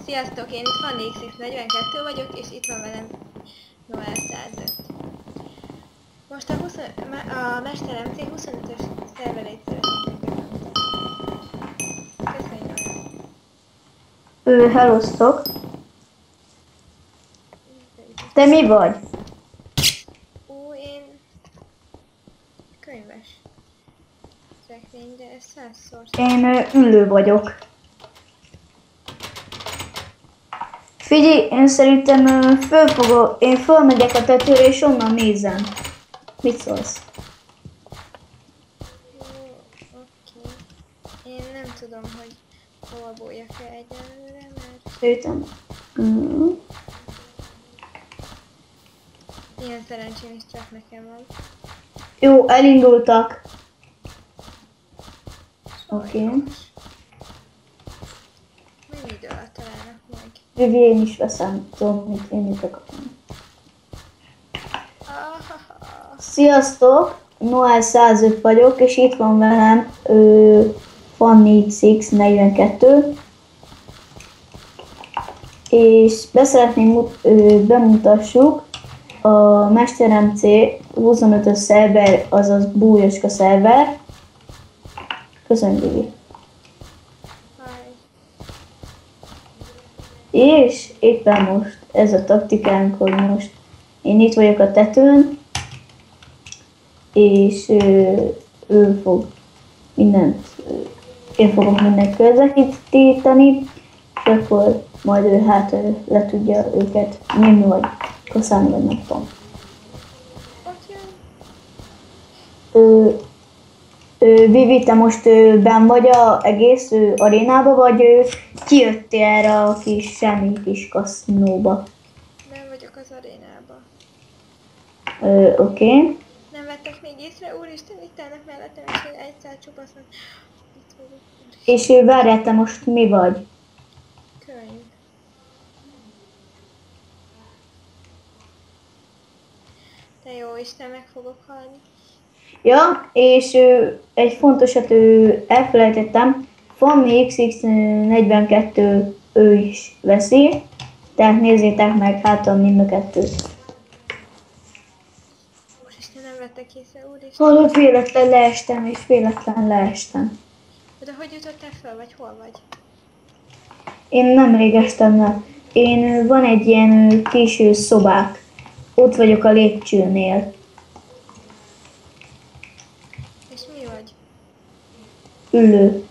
Sziasztok, én itt Fanny XX42 vagyok, és itt van velem Noel 105. Most a Mester MC 25-ös szerverét szeretnénk bemutatni. Köszönjük, Noel. Hellosztok. Te mi vagy? Én könyves szekrény, de ez 100-szor. Én ülő vagyok. Figyelj, én szerintem én fölmegyek a tetőre és onnan nézem. Mit szólsz? Oké. Én nem tudom, hogy hova bújjak el egyelőre, mert Szerintem. ilyen szerencsém is csak nekem van. Jó, elindultak. Oké. Mennyi idő alatt találnak meg? Vivi, én is veszem. Tudom, mit én is akarom. Sziasztok! Noel 105 vagyok, és itt van velem Fanny XX42. És bemutassuk a Mester MC 25-ös szerver, azaz bújoska szerver. Köszönjük, Vivi. És éppen most ez a taktikánk, hogy most én itt vagyok a tetőn, és ő fog mindent, én fogok mindent közvetíteni, és akkor majd ő le tudja őket nyomni, vagy kaszálni, vagy nem tudom. Vivi, te most benn vagy az egész arénába, vagy kijöttél erre a kis semmi kis kaszinóba? Nem vagyok az arénába. Oké. Nem vettek még észre? Úristen, itt állnak mellettem, és én egyszer csupasznak. Itt vagyok. És várjál, te most mi vagy? Könyv. Te jó Isten, meg fogok halni. Ja, és egy fontosat elfelejtettem, Fanny XX42 ő is veszi, tehát nézzétek meg hátra mind a kettőt. Úristen, nem vettek észre, úristen. Hallod, véletlen leestem, és véletlen leestem. De hogy jutottál fel, vagy hol vagy? Én nemrég estem le. Van egy ilyen kis szobák. Ott vagyok a lépcsőnél. És mi vagy? Ülő.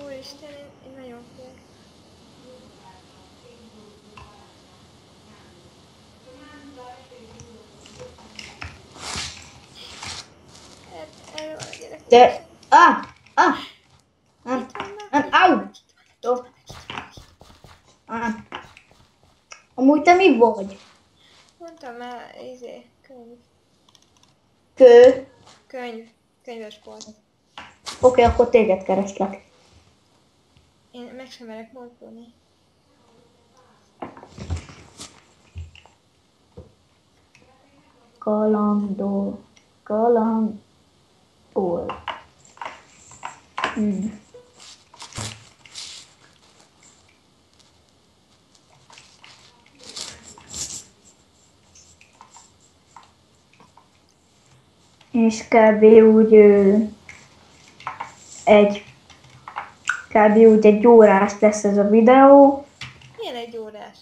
Úristen, én nagyon félek. Erre van a gyerek. De... Nem, au! Jó. Amúgy te mi vagy? Mondtam már, könyv. Könyvesport. Oké, akkor téged kereslek. Én meg sem merek mozdulni. Kalandor. És kb. Úgy egy órás lesz ez a videó. Milyen egy órás?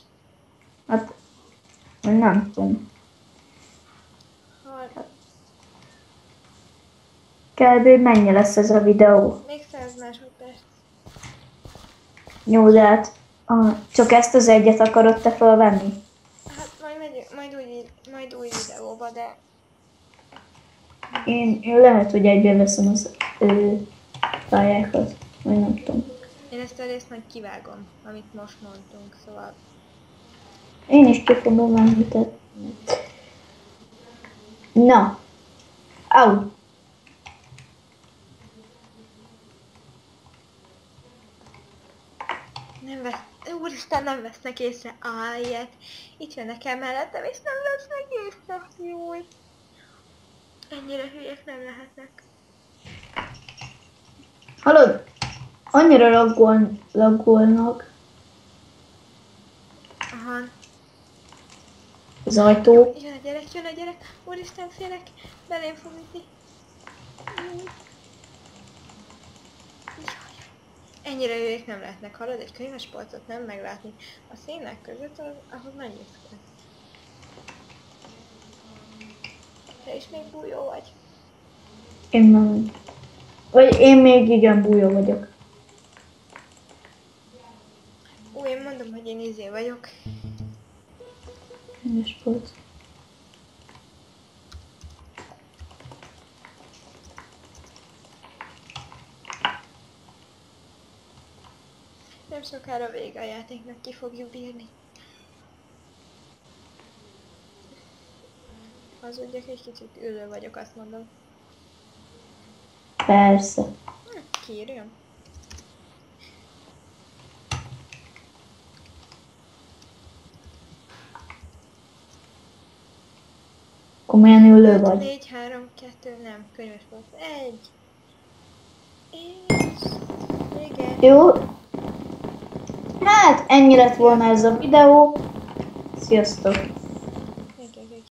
Hát, nem tudom. Kb. Mennyi lesz ez a videó? Még 100 másodperc. Jó, de hát csak ezt az egyet akarod te felvenni? Hát majd új videóba, de... Én lehet, hogy egyben veszem az pályákat, vagy nem tudom. Én ezt a részt majd kivágom, amit most mondtunk, szóval... Én is ki fogom venni, tehát... Na! Au! Úristen, nem vesznek észre. Ilyet. Itt jönnek el mellettem, és nem vesznek észre. Júj. Ennyire hülyek nem lehetnek. Hallod? Annyira laggolnak. az ajtó. Jön a gyerek. Úristen, félek. Belém fog ütni. Ennyire ők nem lehetnek, hallod? Egy könyves polcot nem meglátni a színek között, ahhoz nagy risk. Te is még bújó vagy. Én nem. Vagy én még igen bújó vagyok. Én mondom, hogy én izé vagyok. Könyves polc. Nem sokára vége a játéknak, ki fogjuk bírni. Hazudjak, egy kicsit ülő vagyok, azt mondom. Persze. Kírjam. Komolyan ülő vagy. 4, 3, 2, nem, könyves volt. 1. És... igen. Jó. Hát ennyi lett volna ez a videó. Sziasztok!